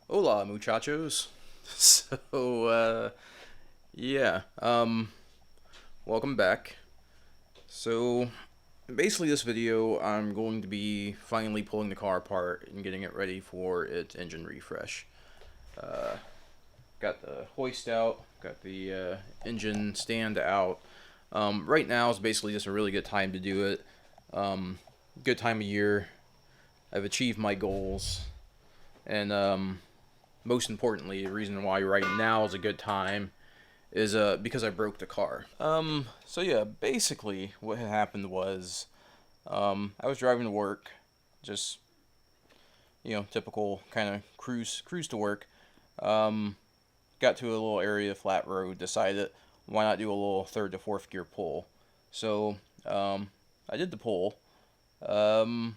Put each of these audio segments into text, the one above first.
Hola, muchachos. So, yeah, welcome back. So, basically, this video, I'm going to be finally pulling the car apart and getting it ready for its engine refresh. Uh, got the hoist out, got the engine stand out. Right now is basically just a really good time to do it. Good time of year. I've achieved my goals, and most importantly, the reason why right now is a good time is because I broke the car. So yeah, basically what had happened was I was driving to work, just typical kind of cruise to work. Um, got to a little area flat road, decided why not do a little third to fourth gear pull. So I did the pull. Um,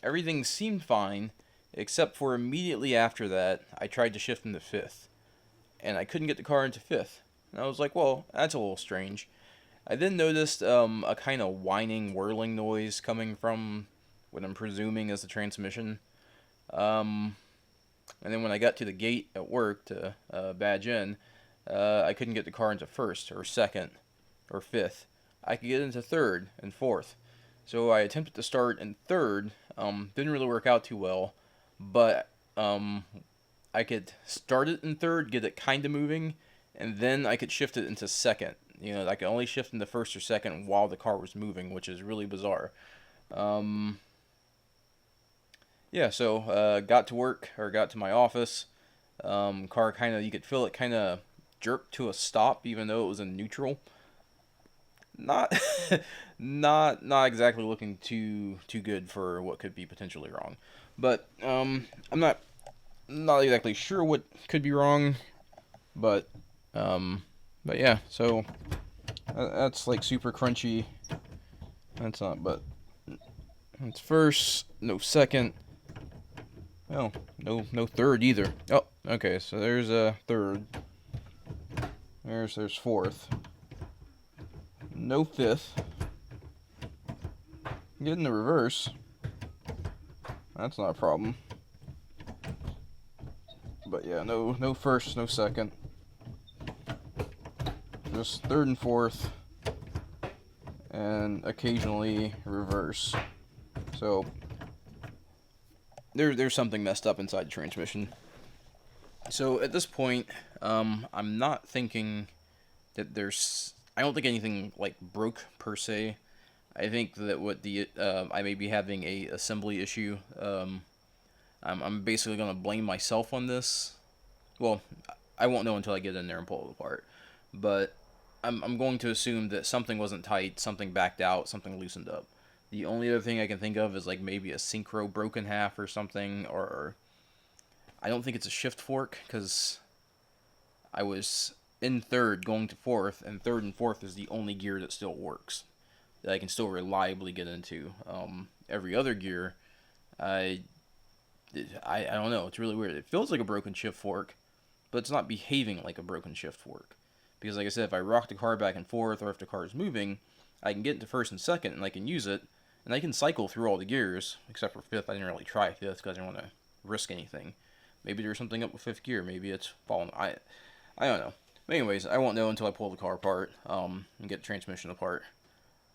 Everything seemed fine, except for immediately after that I tried to shift into fifth, and I couldn't get the car into fifth. And I was like, well, that's a little strange. I then noticed a kind of whining, whirling noise coming from what I'm presuming is the transmission. Um, and then when I got to the gate at work to badge in, I couldn't get the car into first or second or fifth. I could get into third and fourth. So I attempted to start in third. Didn't really work out too well, but I could start it in third, get it kind of moving, and then I could shift it into second. I could only shift into first or second while the car was moving, which is really bizarre. Um, yeah, so got to work or got to my office. Car kind of, you could feel it kind of jerk to a stop, even though it was in neutral. Not, not exactly looking too good for what could be potentially wrong. But I'm not exactly sure what could be wrong, but um, but yeah. So that's like super crunchy. That's not, but it's first, no second. Oh, no third either. Oh, okay. So there's a third. There's fourth. No fifth. Getting the reverse. That's not a problem. But yeah, no first, no second. Just third and fourth, and occasionally reverse. So there's something messed up inside the transmission. So at this point, I'm not thinking that there's. I don't think anything like broke per se. I think that what the I may be having a assembly issue. I'm basically gonna blame myself on this. Well, I won't know until I get in there and pull it apart. But I'm going to assume that something wasn't tight, something backed out, something loosened up. The only other thing I can think of is like maybe a synchro broken half or something, or I don't think it's a shift fork because I was in third going to fourth, and third and fourth is the only gear that still works that I can still reliably get into. Every other gear, I, I don't know. It's really weird. It feels like a broken shift fork, but it's not behaving like a broken shift fork. Because, like I said, if I rock the car back and forth, or if the car is moving, I can get into first and second, and I can use it, and I can cycle through all the gears, except for fifth. I didn't really try fifth because I didn't want to risk anything. Maybe there's something up with fifth gear. Maybe it's falling. I don't know. But anyways, I won't know until I pull the car apart and get the transmission apart.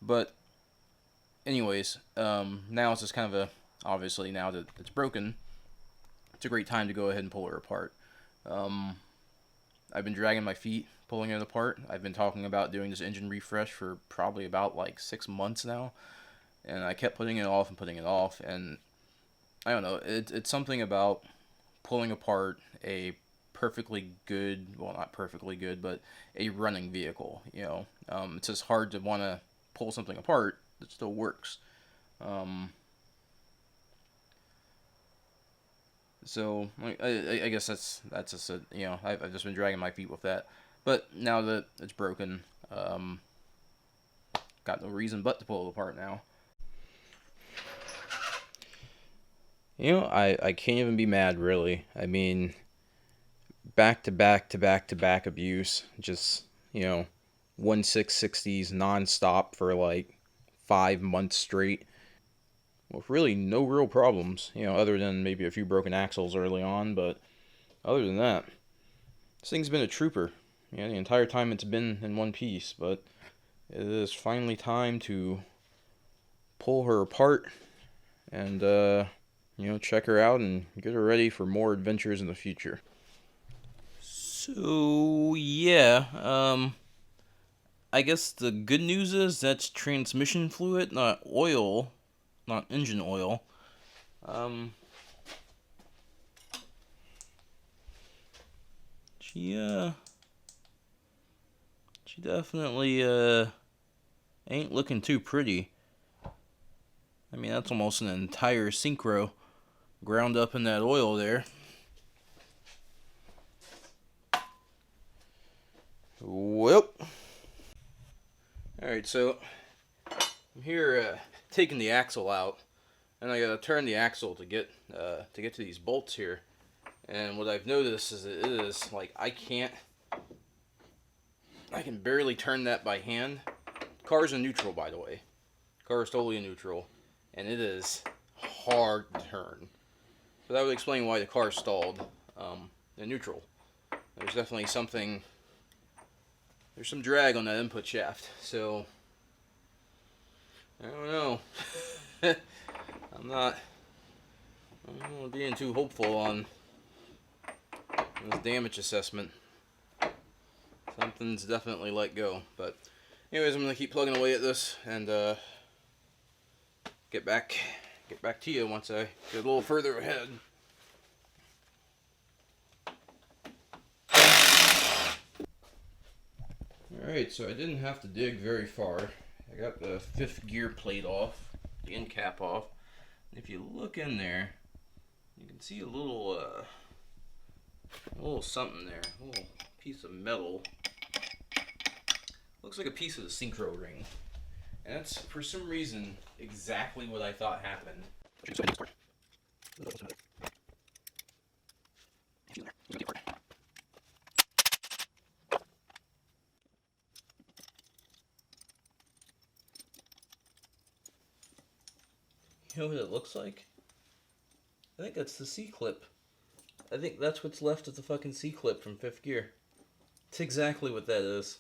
But anyways, now it's just kind of a obviously now that it's broken, it's a great time to go ahead and pull her apart. Um, I've been dragging my feet pulling it apart. I've been talking about doing this engine refresh for probably about like 6 months now, and I kept putting it off and putting it off. And I don't know, it's something about pulling apart a perfectly good, well, not perfectly good, but a running vehicle. It's just hard to want to pull something apart that still works. Um, so I guess that's just I've just been dragging my feet with that. But now that it's broken, got no reason but to pull it apart now. I can't even be mad really. I mean, back to back to back to back abuse, just 1660s nonstop for like 5 months straight. with really no real problems, you know, other than maybe a few broken axles early on, but other than that, this thing's been a trooper, you know, the entire time it's been in one piece, but it is finally time to pull her apart and, you know, check her out and get her ready for more adventures in the future. So, yeah, I guess the good news is that's transmission fluid, not oil, not engine oil. She definitely, ain't looking too pretty. I mean, that's almost an entire synchro ground up in that oil there. Well, alright, so I'm here taking the axle out, and I gotta turn the axle to get to these bolts here. And what I've noticed is it is like I can barely turn that by hand. Car's in neutral, by the way. Car is totally in neutral, and it is hard to turn. So that would explain why the car stalled in neutral. There's definitely something. There's some drag on that input shaft, so I don't know. I'm not being too hopeful on this damage assessment. Something's definitely let go, but anyways, I'm gonna keep plugging away at this and get back to you once I get a little further ahead. Alright, so I didn't have to dig very far. I got the 5th gear plate off, the end cap off. And if you look in there, you can see a little something there, a little piece of metal. Looks like a piece of the synchro ring. And that's, for some reason, exactly what I thought happened. You know what it looks like? I think that's the C-clip. I think that's what's left of the fucking C-clip from 5th gear. It's exactly what that is.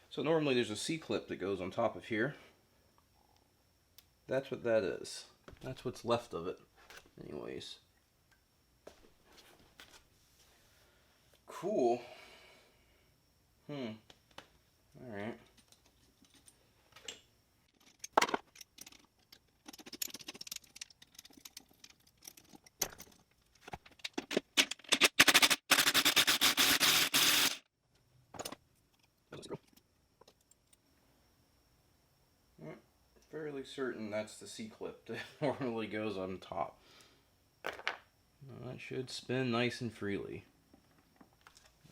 So normally there's a C-clip that goes on top of here. That's what that is. That's what's left of it. Anyways. Cool. Alright. Fairly certain that's the C-clip that normally goes on top. Now that should spin nice and freely.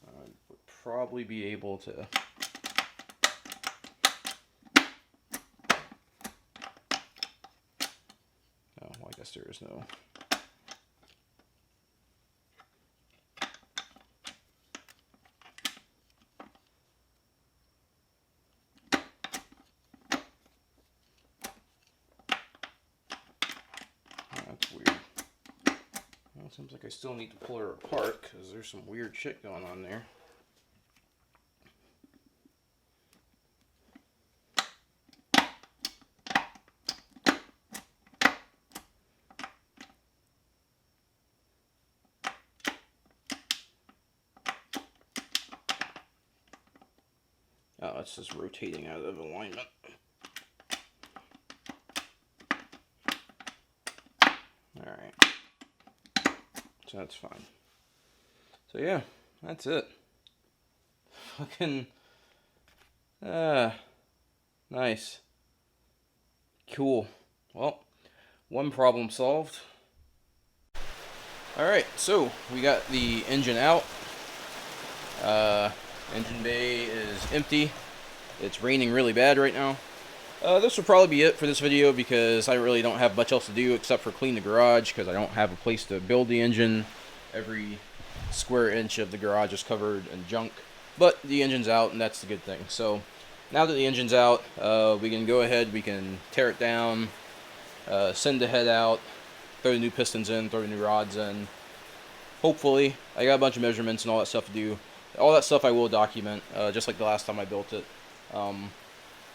I would probably be able to well, I guess there is no. That's weird. Well, it seems like I still need to pull her apart because there's some weird shit going on there. Oh, it's just rotating out of alignment. Alright. So that's fine. So yeah, that's it. Fucking nice. Cool. Well, one problem solved. Alright, so we got the engine out. Engine bay is empty. It's raining really bad right now. This will probably be it for this video because I really don't have much else to do except for clean the garage because I don't have a place to build the engine. Every square inch of the garage is covered in junk. But the engine's out, and that's the good thing. So now that the engine's out, we can go ahead, we can tear it down, send the head out, throw the new pistons in, throw the new rods in. Hopefully, I got a bunch of measurements and all that stuff to do. All that stuff I will document, just like the last time I built it.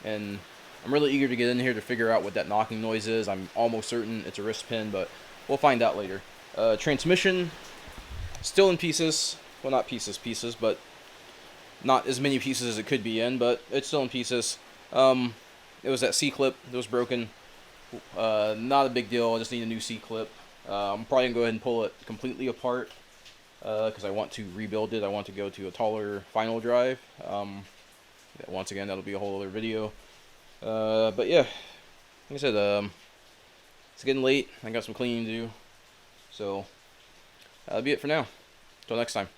And I'm really eager to get in here to figure out what that knocking noise is. I'm almost certain it's a wrist pin, but we'll find out later. Transmission, still in pieces. Well, not pieces, but not as many pieces as it could be in, but it's still in pieces. It was that C-clip that was broken. Not a big deal, I just need a new C-clip. I'm probably going to go ahead and pull it completely apart because I want to rebuild it. I want to go to a taller final drive. Once again, that'll be a whole other video. But yeah, like I said, it's getting late. I got some cleaning to do. So that'll be it for now. Until next time.